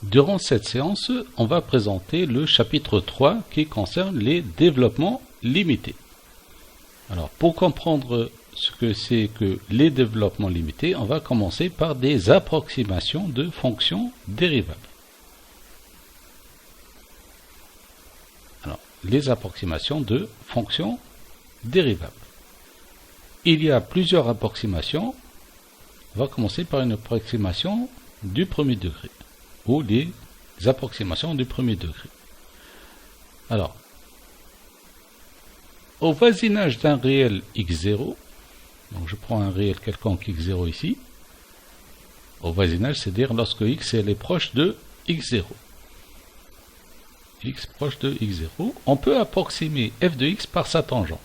Durant cette séance, on va présenter le chapitre 3 qui concerne les développements limités. Alors, pour comprendre ce que c'est que les développements limités, on va commencer par des approximations de fonctions dérivables. Alors, les approximations de fonctions dérivables. Il y a plusieurs approximations. On va commencer par une approximation du premier degré, ou les approximations du premier degré. Alors, au voisinage d'un réel x0, donc je prends un réel quelconque x0 ici, au voisinage, c'est-à-dire lorsque x est proche de x0. X proche de x0, on peut approximer f de x par sa tangente.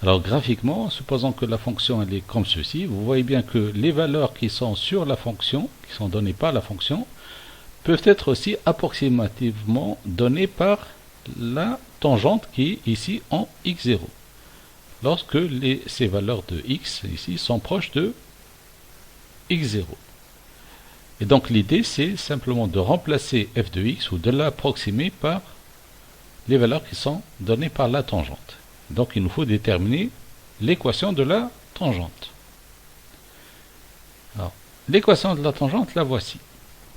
Alors graphiquement, supposons que la fonction elle est comme ceci, vous voyez bien que les valeurs qui sont sur la fonction, qui sont données par la fonction, peuvent être aussi approximativement données par la tangente qui est ici en x0. Lorsque ces valeurs de x ici sont proches de x0. Et donc l'idée c'est simplement de remplacer f de x ou de l'approximer par les valeurs qui sont données par la tangente. Donc il nous faut déterminer l'équation de la tangente. Alors, l'équation de la tangente, la voici.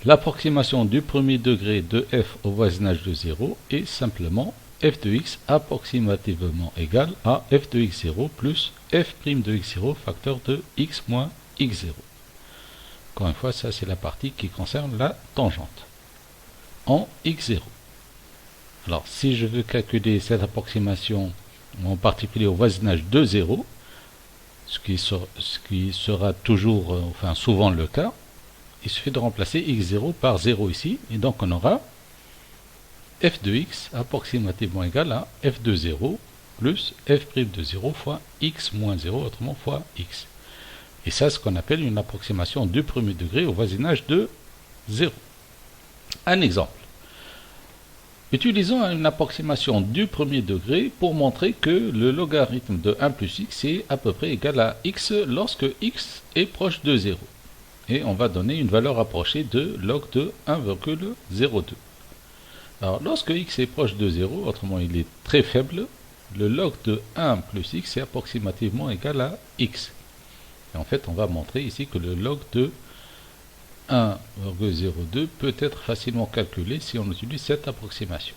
L'approximation du premier degré de f au voisinage de 0 est simplement f de x approximativement égal à f de x0 plus f' de x0 facteur de x moins x0. Encore une fois, ça c'est la partie qui concerne la tangente en x0. Alors, si je veux calculer cette approximation en particulier au voisinage de 0, ce qui sera toujours, enfin souvent le cas, il suffit de remplacer x0 par 0 ici, et donc on aura f de x approximativement égal à f de 0 plus f' de 0 fois x moins 0, autrement fois x. Et ça, c'est ce qu'on appelle une approximation du premier degré au voisinage de 0. Un exemple. Utilisons une approximation du premier degré pour montrer que le logarithme de 1 plus x est à peu près égal à x lorsque x est proche de 0. Et on va donner une valeur approchée de log de 1,02. Alors lorsque x est proche de 0, autrement il est très faible, le log de 1 plus x est approximativement égal à x. Et en fait on va montrer ici que le log de 1,02 peut être facilement calculé si on utilise cette approximation.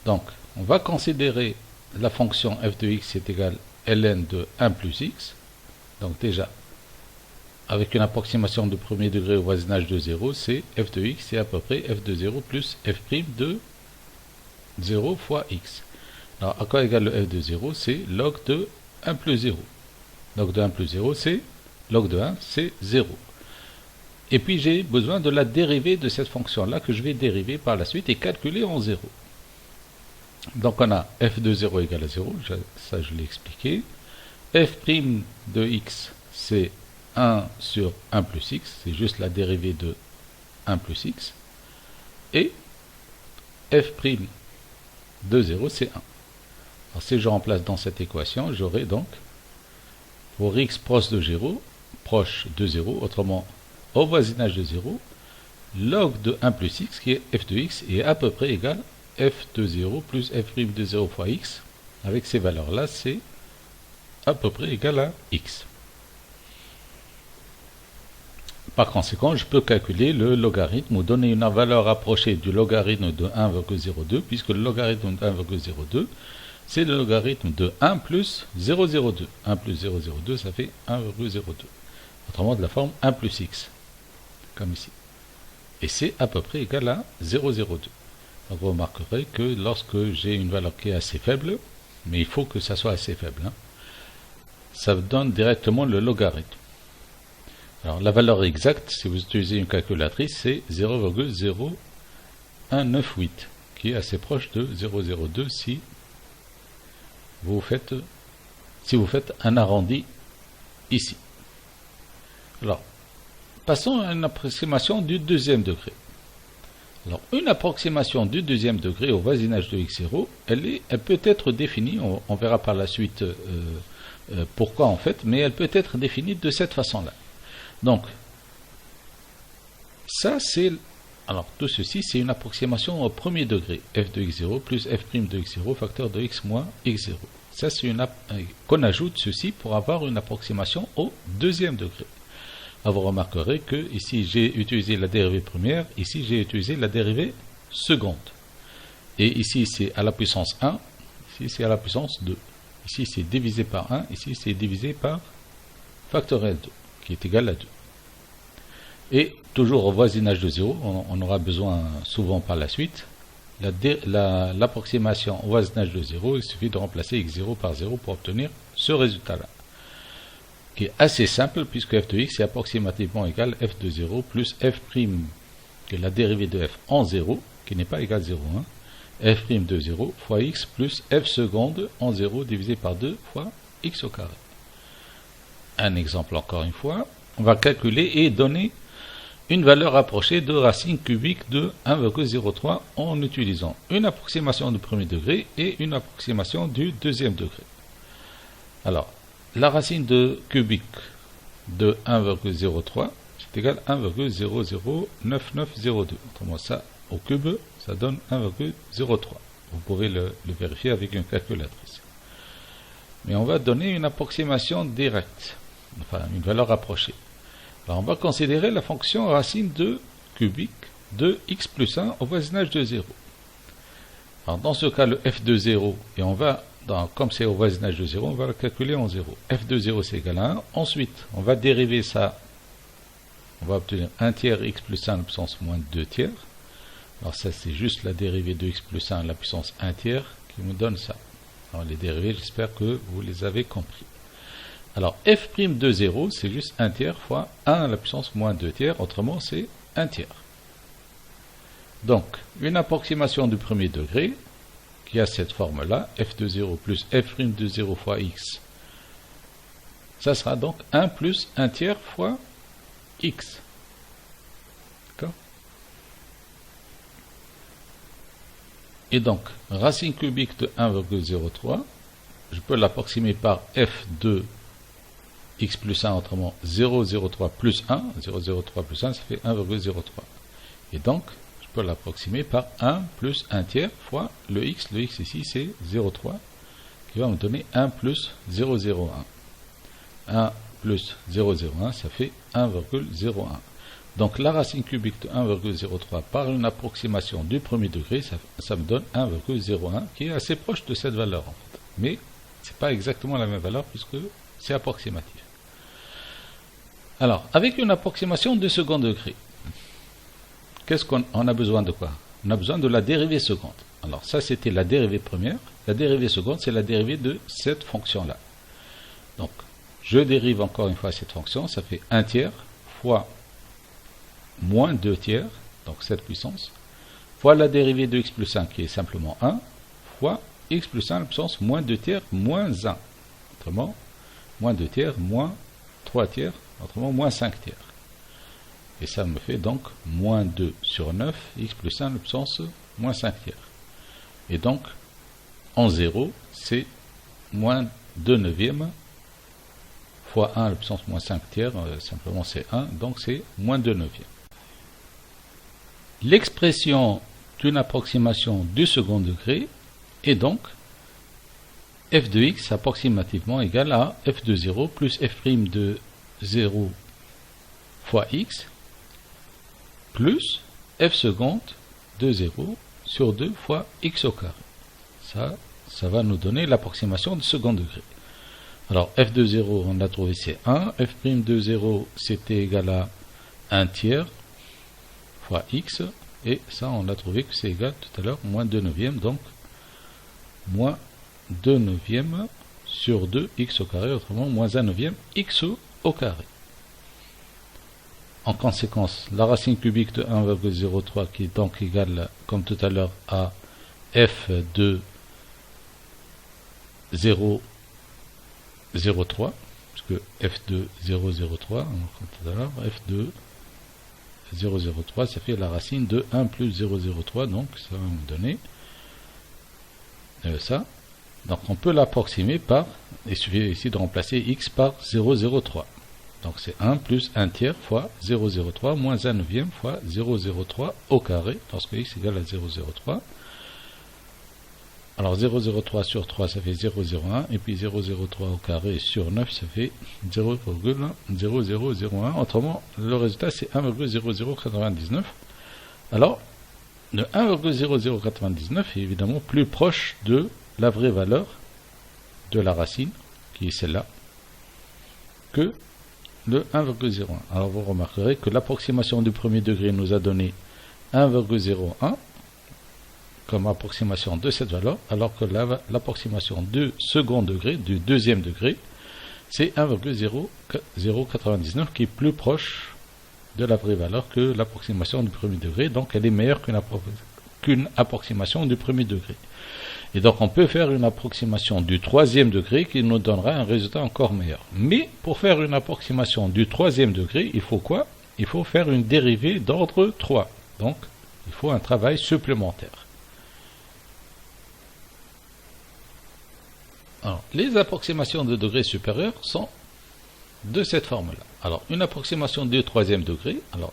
Donc, on va considérer la fonction f de x est égale ln de 1 plus x. Donc déjà, avec une approximation de premier degré au voisinage de 0, c'est f de x, c'est à peu près f de 0 plus f' de 0 fois x. Alors, à quoi égale le f de 0? C'est log de 1 plus 0. Log de 1 plus 0, c'est log de 1, c'est 0. Et puis j'ai besoin de la dérivée de cette fonction-là que je vais dériver par la suite et calculer en 0. Donc on a f de 0 égale à 0, ça je l'ai expliqué. f' de x, c'est 1 sur 1 plus x, c'est juste la dérivée de 1 plus x. Et f' de 0, c'est 1. Alors si je remplace dans cette équation, j'aurai donc, pour x proche de 0, autrement au voisinage de 0, log de 1 plus x, qui est f de x, est à peu près égal à f de 0 plus f' de 0 fois x. Avec ces valeurs-là, c'est à peu près égal à x. Par conséquent, je peux calculer le logarithme ou donner une valeur approchée du logarithme de 1,02, puisque le logarithme de 1,02, c'est le logarithme de 1 plus 0,02. 1 plus 0,02, ça fait 1,02. Autrement, de la forme 1 plus x. Comme ici. Et c'est à peu près égal à 0,02. Donc vous remarquerez que lorsque j'ai une valeur qui est assez faible, mais il faut que ça soit assez faible, ça vous donne directement le logarithme. Alors la valeur exacte, si vous utilisez une calculatrice, c'est 0,0198, qui est assez proche de 0,02 si vous faites un arrondi ici. Alors, passons à une approximation du deuxième degré. Alors, une approximation du deuxième degré au voisinage de x0, elle peut être définie, on verra par la suite pourquoi en fait, mais elle peut être définie de cette façon-là. Donc, ça c'est... Alors, tout ceci, c'est une approximation au premier degré. F de x0 plus f' de x0 facteur de x moins x0. Ça, c'est une qu'on ajoute ceci pour avoir une approximation au deuxième degré. Alors, vous remarquerez que ici, j'ai utilisé la dérivée première. Ici, j'ai utilisé la dérivée seconde. Et ici, c'est à la puissance 1. Ici, c'est à la puissance 2. Ici, c'est divisé par 1. Ici, c'est divisé par factoriel 2, qui est égal à 2. Et toujours au voisinage de 0, on aura besoin souvent par la suite, l'approximation au voisinage de 0, il suffit de remplacer x0 par 0 pour obtenir ce résultat-là, qui est assez simple puisque f de x est approximativement égal à f de 0 plus f', qui est la dérivée de f en 0, qui n'est pas égal à 0, f' de 0 fois x plus f seconde en 0 divisé par 2 fois x au carré. Un exemple encore une fois, on va calculer et donner une valeur approchée de racine cubique de 1,03 en utilisant une approximation du premier degré et une approximation du deuxième degré. Alors, la racine de cubique de 1,03, c'est égal à 1,009902. Autrement, ça, au cube, ça donne 1,03. Vous pouvez le vérifier avec une calculatrice. Mais on va donner une approximation directe, enfin une valeur approchée. Alors on va considérer la fonction racine de cubique de x plus 1 au voisinage de 0. Alors dans ce cas, le f de 0, et on va, comme c'est au voisinage de 0, on va le calculer en 0. f de 0 c'est égal à 1. Ensuite, on va dériver ça. On va obtenir 1 tiers x plus 1 à la puissance moins 2 tiers. Alors ça c'est juste la dérivée de x plus 1 à la puissance 1 tiers qui nous donne ça. Alors les dérivées, j'espère que vous les avez compris. Alors, f' de 0, c'est juste 1 tiers fois 1 à la puissance moins 2 tiers, autrement c'est 1 tiers. Donc, une approximation du premier degré, qui a cette forme-là, f de 0 plus f' de 0 fois x, ça sera donc 1 plus 1 tiers fois x. D'accord? Et donc, racine cubique de 1,03, je peux l'approximer par f de x plus 1, autrement 0,03 plus 1, 0,03 plus 1, ça fait 1,03. Et donc, je peux l'approximer par 1 plus 1 tiers fois le x ici c'est 0,3, qui va me donner 1 plus 0,01. 1 plus 0,01, ça fait 1,01. Donc la racine cubique de 1,03 par une approximation du premier degré, ça me donne 1,01, qui est assez proche de cette valeur en fait. Mais ce n'est pas exactement la même valeur puisque c'est approximatif. Alors, avec une approximation de second degré, qu'est-ce qu'on a besoin de quoi? On a besoin de la dérivée seconde. Alors ça, c'était la dérivée première. La dérivée seconde, c'est la dérivée de cette fonction-là. Donc, je dérive encore une fois cette fonction. Ça fait 1 tiers fois moins 2 tiers, donc cette puissance, fois la dérivée de x plus 1, qui est simplement 1, fois x plus 1 à la puissance moins 2 tiers moins 1. Autrement, moins 2 tiers moins 3 tiers, autrement moins 5 tiers. Et ça me fait donc moins 2 sur 9, x plus 1 à la puissance moins 5 tiers. Et donc, en 0, c'est moins 2 neuvièmes fois 1 à la puissance moins 5 tiers, simplement c'est 1, donc c'est moins 2 neuvièmes. L'expression d'une approximation du second degré est donc f de x approximativement égal à f de 0 plus f' de 0 fois x plus f seconde de 0 sur 2 fois x au carré. Ça va nous donner l'approximation du second degré. Alors f de 0, on a trouvé c'est 1, f' de 0 c'était égal à 1 tiers fois x, et ça on a trouvé que c'est égal tout à l'heure moins 2 neuvièmes, donc moins 2 neuvièmes sur 2 x au carré, autrement moins 1 neuvième x au carré. En conséquence, la racine cubique de 1,03 qui est donc égale, comme tout à l'heure, à f de 0,03, puisque f de 0,03, comme tout à l'heure, f de 0,03, ça fait la racine de 1 plus 0,03, donc ça va me donner ça. Donc on peut l'approximer par, il suffit ici de remplacer x par 0,03. Donc c'est 1 plus 1 tiers fois 0,03 moins 1 neuvième fois 0,03 au carré, lorsque x égale à 0,03. Alors 0,03 sur 3, ça fait 0,01, et puis 0,03 au carré sur 9, ça fait 0,0001. Autrement, le résultat, c'est 1,0099. Alors, le 1,0099 est évidemment plus proche de la vraie valeur de la racine, qui est celle-là, que le 1,01. Alors vous remarquerez que l'approximation du premier degré nous a donné 1,01 comme approximation de cette valeur, alors que l'approximation du second degré, du deuxième degré, c'est 1,0099 qui est plus proche de la vraie valeur que l'approximation du premier degré, donc elle est meilleure qu'une approximation du premier degré. Et donc on peut faire une approximation du troisième degré qui nous donnera un résultat encore meilleur. Mais pour faire une approximation du troisième degré, il faut quoi? Il faut faire une dérivée d'ordre 3. Donc il faut un travail supplémentaire. Alors, les approximations de degrés supérieurs sont de cette forme-là. Alors, une approximation du troisième degré, alors,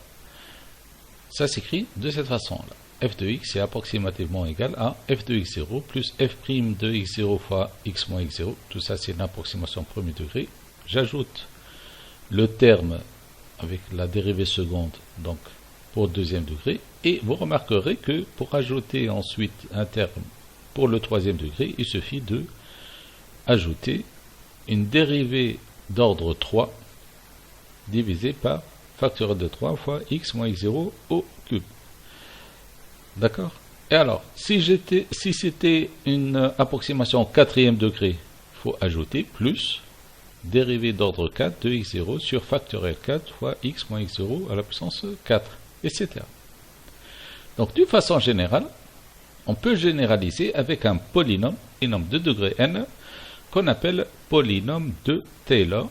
ça s'écrit de cette façon-là. F de x est approximativement égal à f de x0 plus f' de x0 fois x moins x0. Tout ça, c'est une approximation premier degré. J'ajoute le terme avec la dérivée seconde, donc pour deuxième degré. Et vous remarquerez que pour ajouter ensuite un terme pour le troisième degré, il suffit de ajouter une dérivée d'ordre 3 divisée par facteur de 3 fois x moins x0 au cube. D'accord? Et alors, si c'était une approximation quatrième degré, il faut ajouter plus dérivée d'ordre 4 de x0 sur factoriel 4 fois x moins x0 à la puissance 4, etc. Donc, d'une façon générale, on peut généraliser avec un polynôme de degré n, qu'on appelle polynôme de Taylor,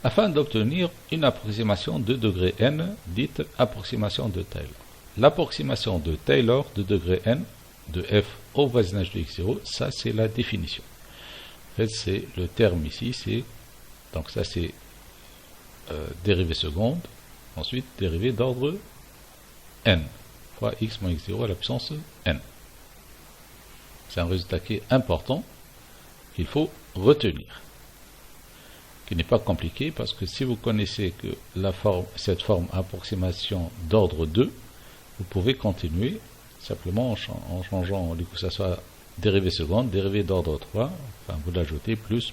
afin d'obtenir une approximation de degré n, dite approximation de Taylor. L'approximation de Taylor de degré n, de f au voisinage de x0, ça c'est la définition. En fait, c'est le terme ici, donc ça c'est dérivée seconde, ensuite dérivée d'ordre n, fois x moins x0 à la puissance n. C'est un résultat qui est important, qu'il faut retenir, qui n'est pas compliqué, parce que si vous connaissez que cette forme approximation d'ordre 2, vous pouvez continuer simplement en changeant, du coup, que ce soit dérivée seconde, dérivée d'ordre 3, enfin vous l'ajoutez, plus,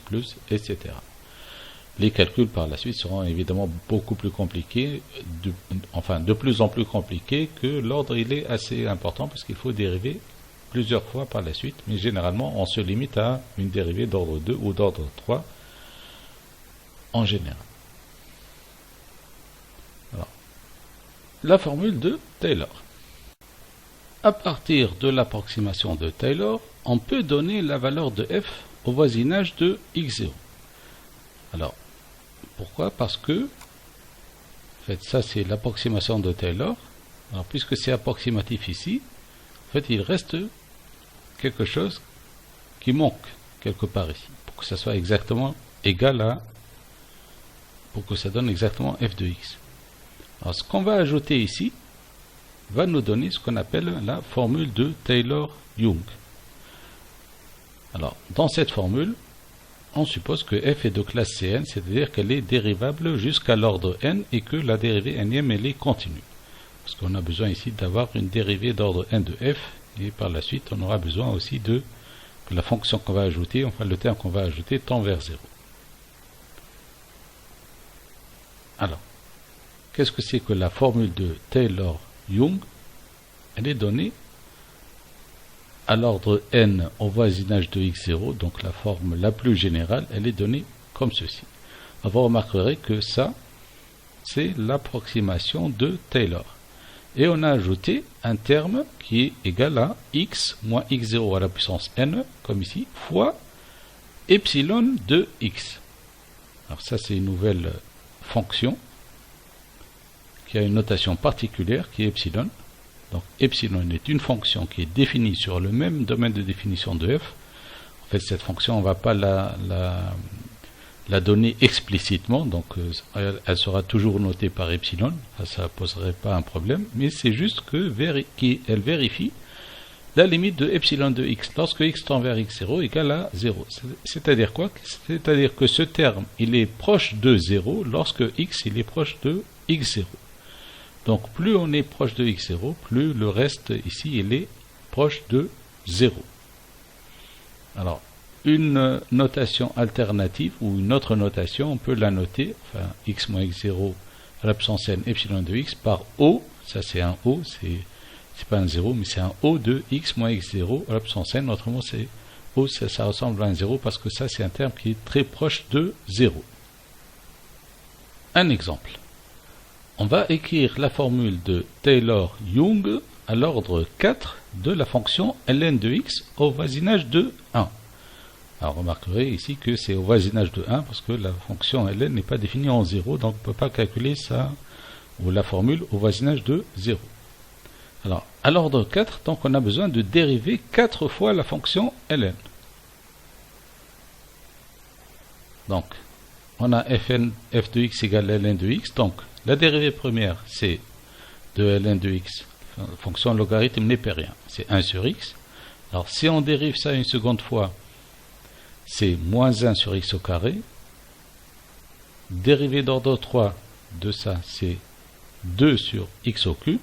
etc. Les calculs par la suite seront évidemment beaucoup plus compliqués, de plus en plus compliqués, que l'ordre il est assez important, parce qu'il faut dériver plusieurs fois par la suite, mais généralement on se limite à une dérivée d'ordre 2 ou d'ordre 3 en général. Alors, la formule de Taylor. À partir de l'approximation de Taylor, on peut donner la valeur de f au voisinage de x0. Alors, pourquoi? Parce que, en fait, ça c'est l'approximation de Taylor. Alors, puisque c'est approximatif ici, en fait, il reste quelque chose qui manque quelque part ici, pour que ça soit exactement égal à, pour que ça donne exactement f de x. Alors, ce qu'on va ajouter ici va nous donner ce qu'on appelle la formule de Taylor-Young. Alors, dans cette formule, on suppose que f est de classe Cn, c'est-à-dire qu'elle est dérivable jusqu'à l'ordre n et que la dérivée nème, elle est continue. Parce qu'on a besoin ici d'avoir une dérivée d'ordre n de f, et par la suite, on aura besoin aussi que la fonction qu'on va ajouter, enfin le terme qu'on va ajouter, tend vers 0. Alors, qu'est-ce que c'est que la formule de Taylor-Young? Elle est donnée à l'ordre n au voisinage de x0, donc la forme la plus générale, elle est donnée comme ceci. Alors, vous remarquerez que ça, c'est l'approximation de Taylor. Et on a ajouté un terme qui est égal à x moins x0 à la puissance n, comme ici, fois epsilon de x. Alors ça, c'est une nouvelle fonction qui a une notation particulière qui est epsilon. Donc epsilon est une fonction qui est définie sur le même domaine de définition de f. En fait, cette fonction, on ne va pas la donnée explicitement, donc elle sera toujours notée par epsilon, ça ne poserait pas un problème, mais c'est juste qu'elle vérifie la limite de epsilon de x lorsque x tend vers x0 égale à 0. C'est-à-dire quoi? C'est-à-dire que ce terme, il est proche de 0 lorsque x il est proche de x0. Donc plus on est proche de x0, plus le reste ici il est proche de 0. Alors, une notation alternative ou une autre notation, on peut la noter, enfin x moins x0 à l'absence n epsilon de x par O, ça c'est un O, c'est pas un 0, mais c'est un O de x moins x0 à l'absence n. Autrement, c'est O, ça ressemble à un 0 parce que ça, c'est un terme qui est très proche de 0. Un exemple. On va écrire la formule de Taylor-Young à l'ordre 4 de la fonction ln de x au voisinage de 1. Alors, remarquerez ici que c'est au voisinage de 1 parce que la fonction ln n'est pas définie en 0, donc on ne peut pas calculer ça ou la formule au voisinage de 0. Alors, à l'ordre 4, donc on a besoin de dériver 4 fois la fonction ln. Donc, on a f de x égale ln de x. Donc, la dérivée première, c'est de ln de x, fonction logarithme népérien, c'est 1 sur x. Alors, si on dérive ça une seconde fois, c'est moins 1 sur x au carré. Dérivée d'ordre 3 de ça, c'est 2 sur x au cube.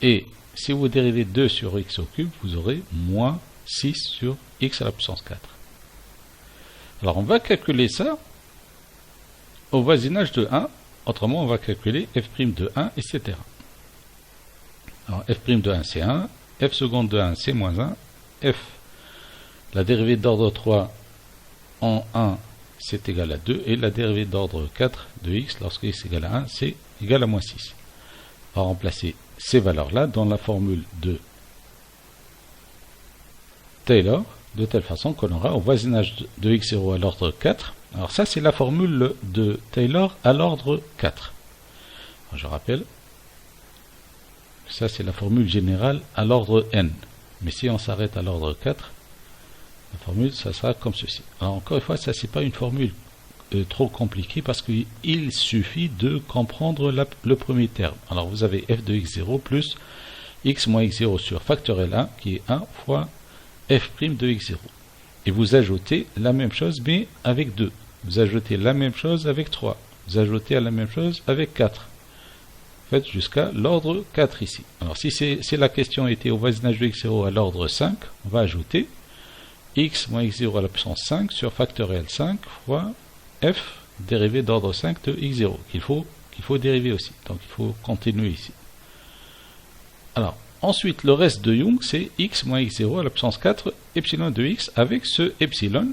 Et si vous dérivez 2 sur x au cube, vous aurez moins 6 sur x à la puissance 4. Alors on va calculer ça au voisinage de 1. Autrement, on va calculer f' de 1, etc. Alors f' de 1, c'est 1. F seconde de 1, c'est moins 1. F, la dérivée d'ordre 3 en 1, c'est égal à 2. Et la dérivée d'ordre 4 de x, lorsque x est égal à 1, c'est égal à moins 6. On va remplacer ces valeurs-là dans la formule de Taylor, de telle façon qu'on aura au voisinage de x0 à l'ordre 4. Alors ça, c'est la formule de Taylor à l'ordre 4. Alors, je rappelle, ça c'est la formule générale à l'ordre n. Mais si on s'arrête à l'ordre 4, la formule, ça sera comme ceci. Alors encore une fois, ça c'est pas une formule trop compliqué parce qu'il suffit de comprendre le premier terme. Alors vous avez f de x0 plus x moins x0 sur factoriel 1 qui est 1 fois f' de x0. Et vous ajoutez la même chose mais avec 2. Vous ajoutez la même chose avec 3. Vous ajoutez la même chose avec 4. Faites jusqu'à l'ordre 4 ici. Alors si la question était au voisinage de x0 à l'ordre 5, on va ajouter x moins x0 à la puissance 5 sur factoriel 5 fois f dérivé d'ordre 5 de x0 qu'il faut dériver aussi. Donc il faut continuer ici. Alors ensuite le reste de Young c'est x moins x0 à la puissance 4 epsilon de x avec ce epsilon.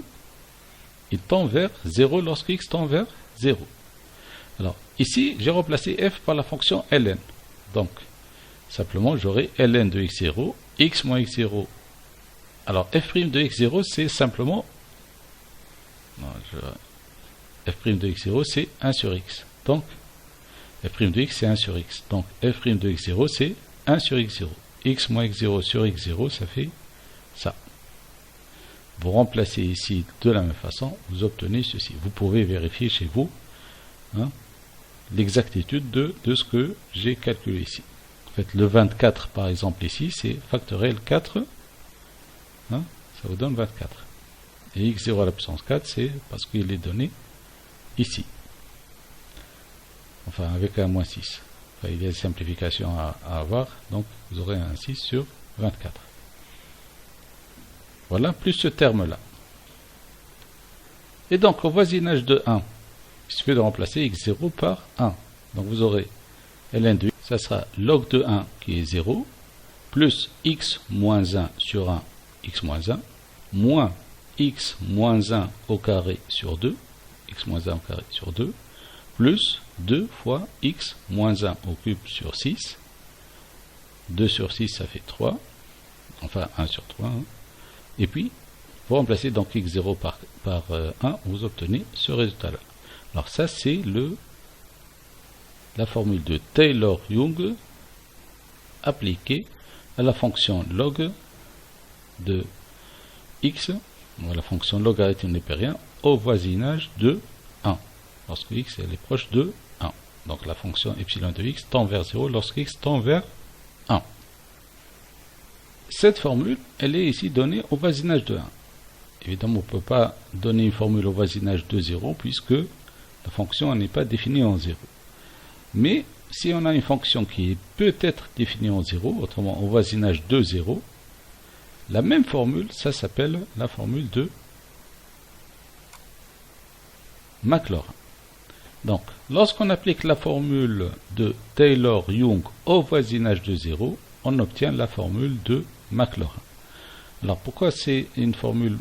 Il tend vers 0 lorsque x tend vers 0. Alors ici j'ai remplacé f par la fonction ln. Donc simplement j'aurai ln de x0 x moins x0. Alors f' de x0 c'est simplement f' de x0 c'est 1 sur x. Donc, f' de x c'est 1 sur x. Donc, f' de x0 c'est 1 sur x0. X moins x0 sur x0, ça fait ça. Vous remplacez ici de la même façon, vous obtenez ceci. Vous pouvez vérifier chez vous l'exactitude de ce que j'ai calculé ici. En fait, le 24 par exemple ici, c'est factoriel 4. Ça vous donne 24. Et x0 à la puissance 4, c'est parce qu'il est donné ici. Enfin, avec un moins 6. Enfin, il y a des simplifications à avoir. Donc, vous aurez un 6 sur 24. Voilà, plus ce terme-là. Et donc, au voisinage de 1, il suffit de remplacer x0 par 1. Donc, vous aurez ln de x, ça sera log de 1 qui est 0, plus x moins 1 sur 1, x moins 1, moins x moins 1 au carré sur 2, x moins 1 au carré sur 2, plus 2 fois x moins 1 au cube sur 6. 2 sur 6, ça fait 3. Enfin, 1 sur 3. Et puis, vous remplacez donc x0 par 1, vous obtenez ce résultat-là. Alors ça, c'est la formule de Taylor-Young appliquée à la fonction log de x, la fonction logarithme népérien, au voisinage de 1, lorsque x est proche de 1. Donc la fonction epsilon de x tend vers 0 lorsque x tend vers 1. Cette formule, elle est ici donnée au voisinage de 1. Évidemment, on ne peut pas donner une formule au voisinage de 0 puisque la fonction n'est pas définie en 0. Mais si on a une fonction qui peut être définie en 0, autrement au voisinage de 0, la même formule, ça s'appelle la formule de Maclaurin. Donc, lorsqu'on applique la formule de Taylor-Young au voisinage de 0, on obtient la formule de Maclaurin. Alors, pourquoi c'est une formule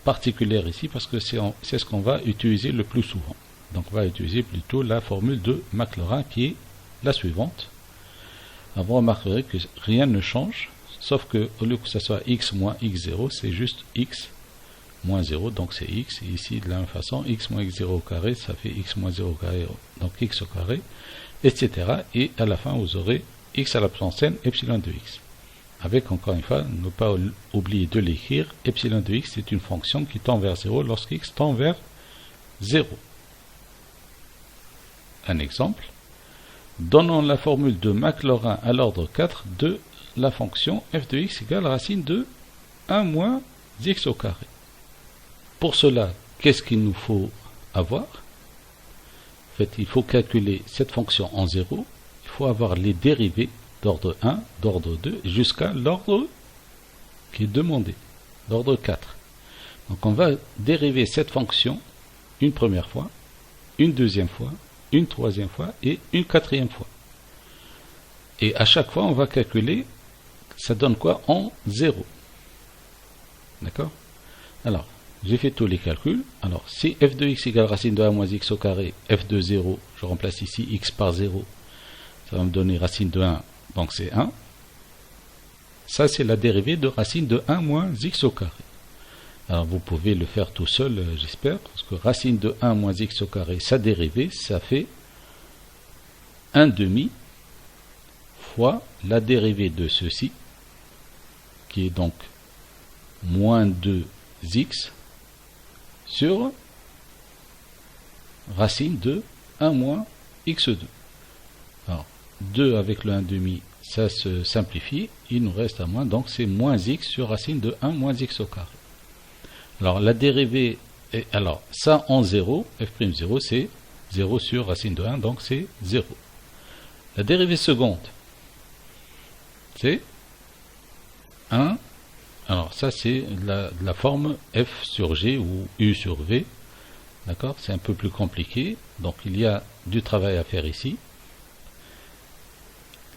particulière ici? Parce que c'est ce qu'on va utiliser le plus souvent. Donc, on va utiliser plutôt la formule de Maclaurin qui est la suivante. Alors, vous remarquerez que rien ne change, sauf que au lieu que ce soit x moins x0, c'est juste x moins 0, donc c'est x. Et ici, de la même façon, x moins x0 au carré, ça fait x moins 0 au carré, donc x au carré, etc. Et à la fin, vous aurez x à la puissance n, epsilon de x. Avec, encore une fois, ne pas oublier de l'écrire, epsilon de x, c'est une fonction qui tend vers 0 lorsque x tend vers 0. Un exemple. Donnons la formule de Maclaurin à l'ordre 4 de la fonction f de x égale racine de 1 moins x au carré. Pour cela, qu'est-ce qu'il nous faut avoir? En fait, il faut calculer cette fonction en 0. Il faut avoir les dérivés d'ordre 1, d'ordre 2, jusqu'à l'ordre qui est demandé, d'ordre 4. Donc on va dériver cette fonction une première fois, une deuxième fois, une troisième fois et une quatrième fois. Et à chaque fois, on va calculer, ça donne quoi en 0. D'accord? Alors, j'ai fait tous les calculs. Alors, si f de x égale racine de 1 moins x au carré, f de 0, je remplace ici x par 0, ça va me donner racine de 1, donc c'est 1. Ça, c'est la dérivée de racine de 1 moins x au carré. Alors, vous pouvez le faire tout seul, j'espère, parce que racine de 1 moins x au carré, sa dérivée, ça fait 1 demi fois la dérivée de ceci, qui est donc moins 2x, sur racine de 1 moins x2. Alors, 2 avec le 1 demi, ça se simplifie, il nous reste à moins, donc c'est moins x sur racine de 1 moins x au carré. Alors, la dérivée, alors ça en 0, f'0, c'est 0 sur racine de 1, donc c'est 0. La dérivée seconde, c'est 1. Alors, ça, c'est la forme f sur g ou u sur v. D'accord? C'est un peu plus compliqué. Donc, il y a du travail à faire ici.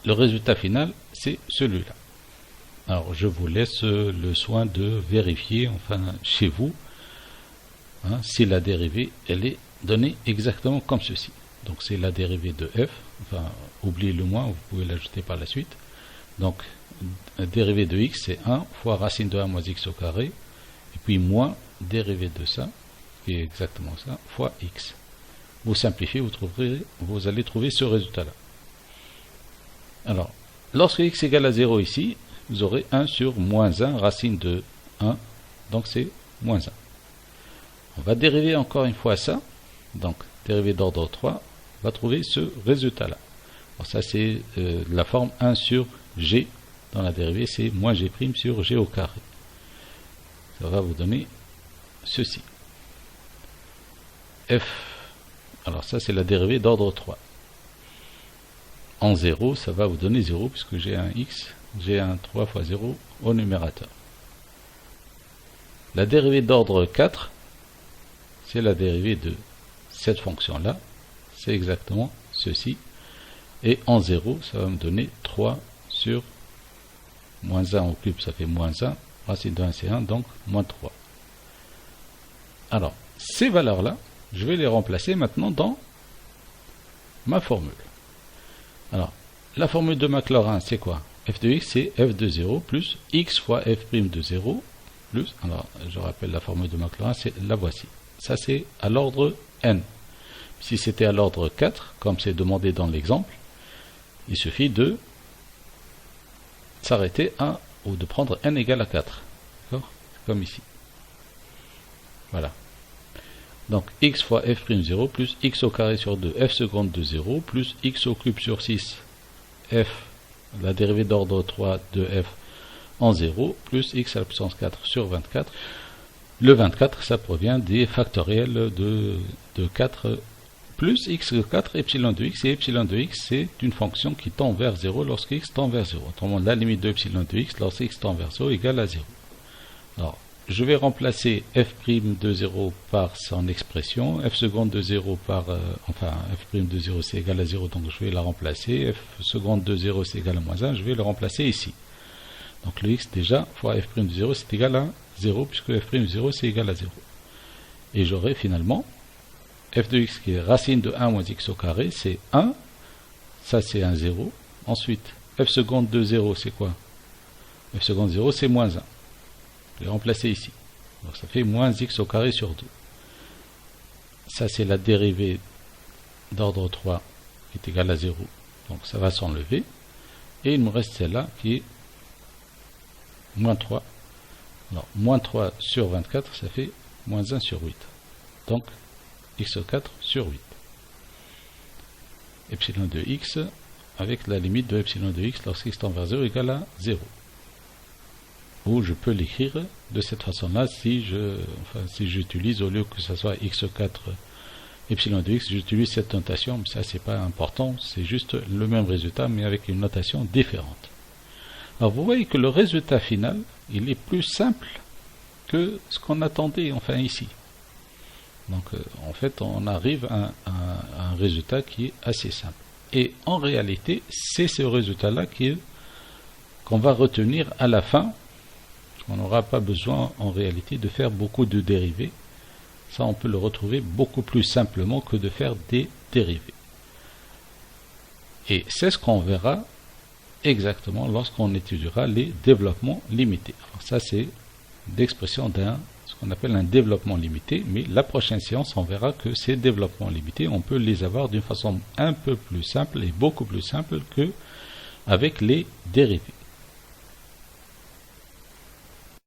Le résultat final, c'est celui-là. Alors, je vous laisse le soin de vérifier, enfin, chez vous, hein, si la dérivée, elle est donnée exactement comme ceci. Donc, c'est la dérivée de f. Enfin, oubliez le moins, vous pouvez l'ajouter par la suite. Donc, la dérivée de x, c'est 1 fois racine de 1 moins x au carré, et puis moins dérivée de ça, qui est exactement ça, fois x. Vous simplifiez, vous allez trouver ce résultat-là. Alors, lorsque x égale à 0 ici, vous aurez 1 sur moins 1, racine de 1, donc c'est moins 1. On va dériver encore une fois ça, donc dérivée d'ordre 3, on va trouver ce résultat-là. Alors ça c'est la forme 1 sur g, dans la dérivée c'est moins g' sur g au carré. Ça va vous donner ceci. F, alors ça c'est la dérivée d'ordre 3. En 0, ça va vous donner 0, puisque j'ai un x, j'ai un 3 fois 0 au numérateur. La dérivée d'ordre 4, c'est la dérivée de cette fonction-là, c'est exactement ceci. Et en 0, ça va me donner 3 sur moins 1 au cube, ça fait moins 1, racine de 1 c'est 1, donc moins 3. Alors, ces valeurs-là, je vais les remplacer maintenant dans ma formule. Alors, la formule de Maclaurin, c'est quoi? F de x, c'est f de 0 plus x fois f' de 0 plus, alors je rappelle la formule de Maclaurin, c'est la voici. Ça c'est à l'ordre n. Si c'était à l'ordre 4, comme c'est demandé dans l'exemple, il suffit de s'arrêter à, ou de prendre n égale à 4. D'accord? Comme ici. Voilà. Donc x fois f'0 plus x au carré sur 2 f seconde de 0 plus x au cube sur 6 f, la dérivée d'ordre 3 de f en 0 plus x à la puissance 4 sur 24. Le 24, ça provient des factoriels de 4 plus x de 4 epsilon de x, et epsilon de x c'est une fonction qui tend vers 0 lorsque x tend vers 0. Autrement, la limite de epsilon de x lorsque x tend vers 0 égale à 0. Alors, je vais remplacer f' de 0 par son expression, f seconde de 0 par, f' de 0 c'est égal à 0, donc je vais la remplacer, f seconde de 0 c'est égal à moins 1, je vais le remplacer ici. Donc le x déjà fois f' de 0 c'est égal à 0, puisque f' de 0 c'est égal à 0. Et j'aurai finalement f de x qui est racine de 1 moins x au carré, c'est 1, ça c'est un 0. Ensuite, f seconde de 0 c'est quoi? F seconde de 0 c'est moins 1. Je vais remplacer ici. Donc ça fait moins x au carré sur 2. Ça c'est la dérivée d'ordre 3 qui est égale à 0. Donc ça va s'enlever. Et il me reste celle-là qui est moins 3. Alors moins 3 sur 24, ça fait moins 1 sur 8. Donc x au 4 sur 8. Epsilon de x avec la limite de epsilon de x lorsque x tend vers 0 égale à 0. Ou je peux l'écrire de cette façon-là si j'utilise, au lieu que ce soit x4 epsilon de x, j'utilise cette notation, mais ça c'est pas important, c'est juste le même résultat mais avec une notation différente. Alors vous voyez que le résultat final, il est plus simple que ce qu'on attendait ici. Donc en fait on arrive à un résultat qui est assez simple. Et en réalité, c'est ce résultat-là qu'on va retenir à la fin. On n'aura pas besoin en réalité de faire beaucoup de dérivés. Ça, on peut le retrouver beaucoup plus simplement que de faire des dérivés. Et c'est ce qu'on verra exactement lorsqu'on étudiera les développements limités. Alors ça, c'est l'expression ce qu'on appelle un développement limité, mais la prochaine séance, on verra que ces développements limités, on peut les avoir d'une façon un peu plus simple et beaucoup plus simple que avec les dérivés.